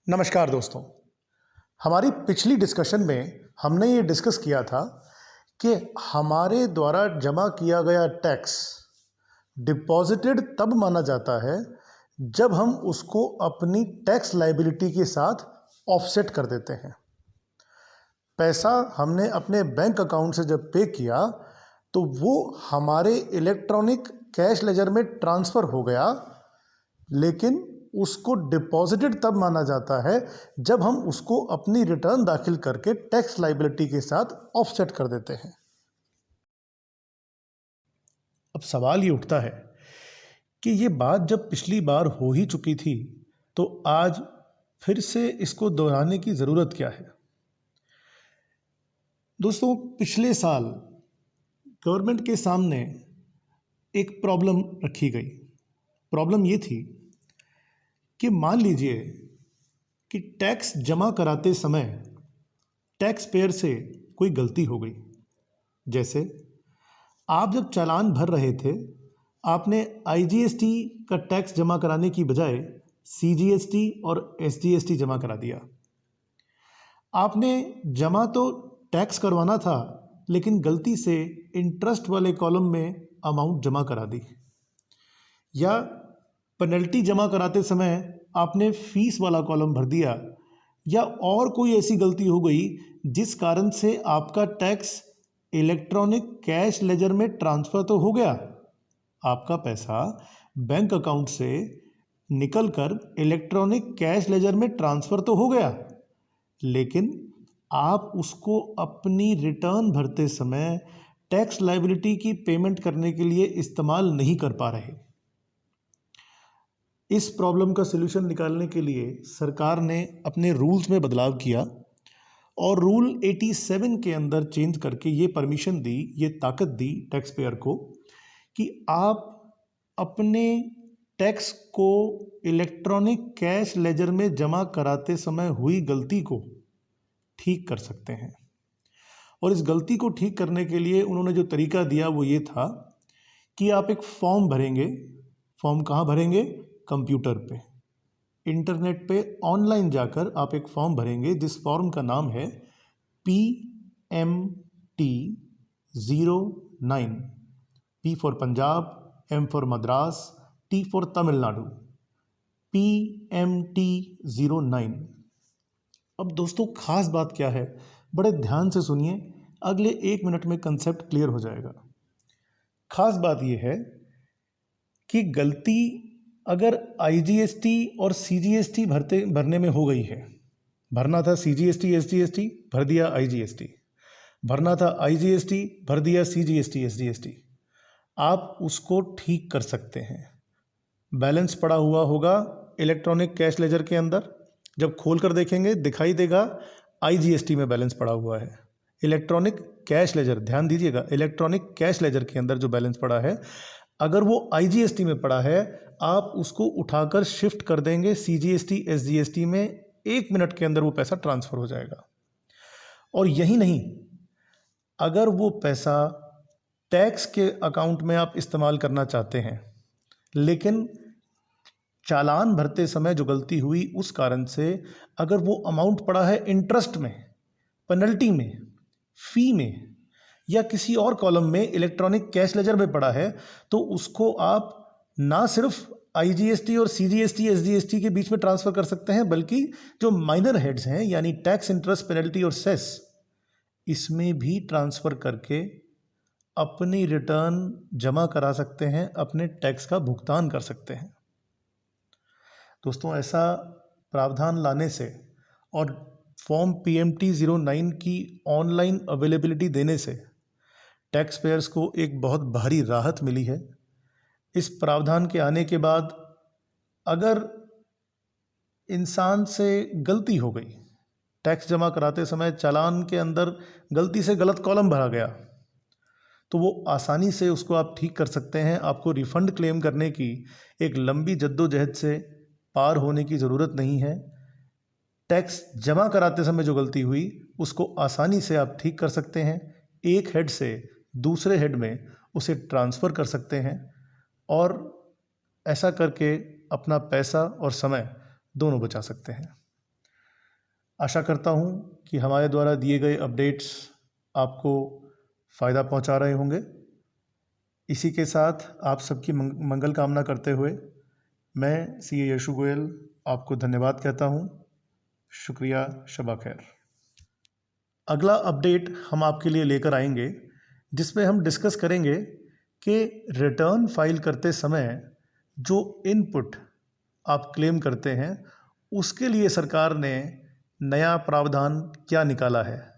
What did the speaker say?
नमस्कार दोस्तों। हमारी पिछली डिस्कशन में हमने ये डिस्कस किया था कि हमारे द्वारा जमा किया गया टैक्स डिपॉजिटेड तब माना जाता है जब हम उसको अपनी टैक्स लायबिलिटी के साथ ऑफसेट कर देते हैं। पैसा हमने अपने बैंक अकाउंट से जब पे किया तो वो हमारे इलेक्ट्रॉनिक कैश लेजर में ट्रांसफ़र हो गया, लेकिन उसको डिपॉजिटेड तब माना जाता है जब हम उसको अपनी रिटर्न दाखिल करके टैक्स लायबिलिटी के साथ ऑफसेट कर देते हैं। अब सवाल ये उठता है कि ये बात जब पिछली बार हो ही चुकी थी तो आज फिर से इसको दोहराने की ज़रूरत क्या है। दोस्तों, पिछले साल गवर्नमेंट के सामने एक प्रॉब्लम रखी गई। प्रॉब्लम ये थी कि मान लीजिए कि टैक्स जमा कराते समय टैक्स पेयर से कोई गलती हो गई। जैसे आप जब चालान भर रहे थे, आपने आईजीएसटी का टैक्स जमा कराने की बजाय सीजीएसटी और एसजीएसटी जमा करा दिया। आपने जमा तो टैक्स करवाना था, लेकिन गलती से इंटरेस्ट वाले कॉलम में अमाउंट जमा करा दी, या पेनल्टी जमा कराते समय आपने फीस वाला कॉलम भर दिया, या और कोई ऐसी गलती हो गई जिस कारण से आपका टैक्स इलेक्ट्रॉनिक कैश लेजर में ट्रांसफ़र तो हो गया, आपका पैसा बैंक अकाउंट से निकलकर इलेक्ट्रॉनिक कैश लेजर में ट्रांसफ़र तो हो गया, लेकिन आप उसको अपनी रिटर्न भरते समय टैक्स लायबिलिटी की पेमेंट करने के लिए इस्तेमाल नहीं कर पा रहे। इस प्रॉब्लम का सलूशन निकालने के लिए सरकार ने अपने रूल्स में बदलाव किया और रूल 87 के अंदर चेंज करके ये परमिशन दी, ये ताकत दी टैक्स पेयर को कि आप अपने टैक्स को इलेक्ट्रॉनिक कैश लेजर में जमा कराते समय हुई गलती को ठीक कर सकते हैं। और इस गलती को ठीक करने के लिए उन्होंने जो तरीका दिया वो ये था कि आप एक फॉर्म भरेंगे। फॉर्म कहाँ भरेंगे? कंप्यूटर पे, इंटरनेट पे ऑनलाइन जाकर आप एक फॉर्म भरेंगे जिस फॉर्म का नाम है PMT09। P for Punjab, M for Madras, T for Tamil Nadu, PMT09। अब दोस्तों, खास बात क्या है, बड़े ध्यान से सुनिए, अगले 1 मिनट में कंसेप्ट क्लियर हो जाएगा। खास बात यह है कि गलती अगर आईजीएसटी और सीजीएसटी भरने में हो गई है, भरना था सीजीएसटी एसजीएसटी, भर दिया आईजीएसटी, भरना था आईजीएसटी, भर दिया सीजीएसटी एसजीएसटी, आप उसको ठीक कर सकते हैं। बैलेंस पड़ा हुआ होगा इलेक्ट्रॉनिक कैश लेजर के अंदर, जब खोल कर देखेंगे दिखाई देगा आईजीएसटी में बैलेंस पड़ा हुआ है। इलेक्ट्रॉनिक कैश लेजर, ध्यान दीजिएगा, इलेक्ट्रॉनिक कैश लेजर के अंदर जो बैलेंस पड़ा है, अगर वो आईजीएसटी में पड़ा है, आप उसको उठाकर शिफ्ट कर देंगे सीजीएसटी एसजीएसटी में, 1 मिनट के अंदर वो पैसा ट्रांसफ़र हो जाएगा। और यही नहीं, अगर वो पैसा टैक्स के अकाउंट में आप इस्तेमाल करना चाहते हैं, लेकिन चालान भरते समय जो गलती हुई उस कारण से अगर वो अमाउंट पड़ा है इंटरेस्ट में, पेनल्टी में, फ़ी में, या किसी और कॉलम में इलेक्ट्रॉनिक कैश लेजर में पड़ा है, तो उसको आप ना सिर्फ आईजीएसटी और सीजीएसटी एसजीएसटी के बीच में ट्रांसफ़र कर सकते हैं, बल्कि जो माइनर हेड्स हैं यानी टैक्स, इंटरेस्ट, पेनल्टी और सेस, इसमें भी ट्रांसफ़र करके अपनी रिटर्न जमा करा सकते हैं, अपने टैक्स का भुगतान कर सकते हैं। दोस्तों, ऐसा प्रावधान लाने से और फॉर्म PMT09 की ऑनलाइन अवेलेबिलिटी देने से टैक्स पेयर्स को एक बहुत भारी राहत मिली है। इस प्रावधान के आने के बाद अगर इंसान से गलती हो गई, टैक्स जमा कराते समय चालान के अंदर गलती से गलत कॉलम भरा गया, तो वो आसानी से उसको आप ठीक कर सकते हैं। आपको रिफ़ंड क्लेम करने की एक लंबी जद्दोजहद से पार होने की ज़रूरत नहीं है। टैक्स जमा कराते समय जो गलती हुई उसको आसानी से आप ठीक कर सकते हैं, एक हेड से दूसरे हेड में उसे ट्रांसफ़र कर सकते हैं, और ऐसा करके अपना पैसा और समय दोनों बचा सकते हैं। आशा करता हूँ कि हमारे द्वारा दिए गए अपडेट्स आपको फ़ायदा पहुँचा रहे होंगे। इसी के साथ आप सबकी मंगल कामना करते हुए मैं सीए यशु गोयल आपको धन्यवाद कहता हूँ। शुक्रिया, शबा खैर। अगला अपडेट हम आपके लिए लेकर आएंगे जिसमें हम डिस्कस करेंगे कि रिटर्न फाइल करते समय जो इनपुट आप क्लेम करते हैं उसके लिए सरकार ने नया प्रावधान क्या निकाला है।